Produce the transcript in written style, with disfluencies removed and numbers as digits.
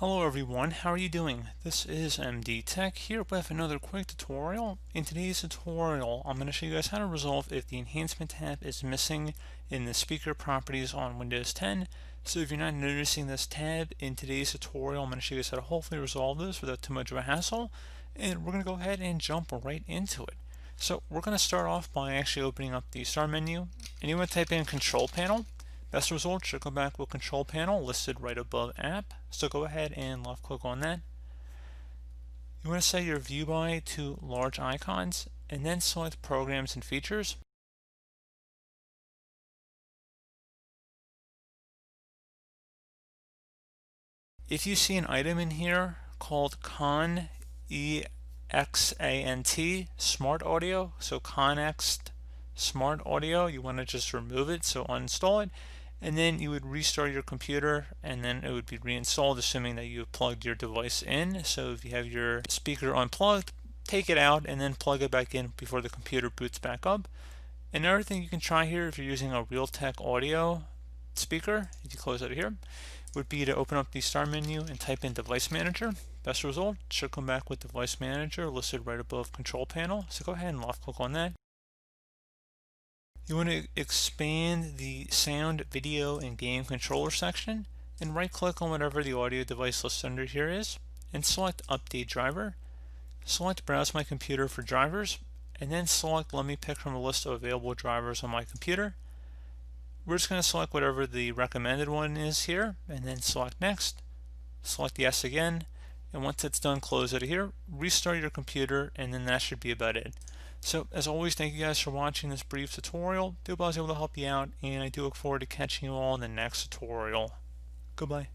Hello everyone, how are you doing? This is MD Tech here with another quick tutorial. In today's tutorial, I'm going to show you guys how to resolve if the enhancement tab is missing in the speaker properties on Windows 10. So if you're not noticing this tab in today's tutorial, I'm going to show you guys how to hopefully resolve this without too much of a hassle. And we're going to go ahead and jump right into it. So we're going to start off by actually opening up the start menu, and you want to type in Control Panel. Best result should come back with Control Panel listed right above App. So go ahead and left click on that. You want to set your view by to large icons and then select Programs and Features. If you see an item in here called Con EXANT Smart Audio, so Connext Smart Audio, you want to just remove it, so uninstall it. And then you would restart your computer and then it would be reinstalled, assuming that you have plugged your device in. So if you have your speaker unplugged, take it out and then plug it back in before the computer boots back up. Another thing you can try here, if you're using a Realtek audio speaker, if you close out of here, would be to open up the start menu and type in Device Manager. Best result should come back with Device Manager listed right above Control Panel. So go ahead and left click on that. You want to expand the sound, video, and game controller section and right click on whatever the audio device listed under here is and select Update Driver. Select Browse My Computer for drivers and then select Let me pick from a list of available drivers on my computer. We're just going to select whatever the recommended one is here and then select Next. Select Yes again, and once it's done, close out of here, restart your computer, and then that should be about it. So as always, thank you guys for watching this brief tutorial. I hope I was able to help you out, and I do look forward to catching you all in the next tutorial. Goodbye.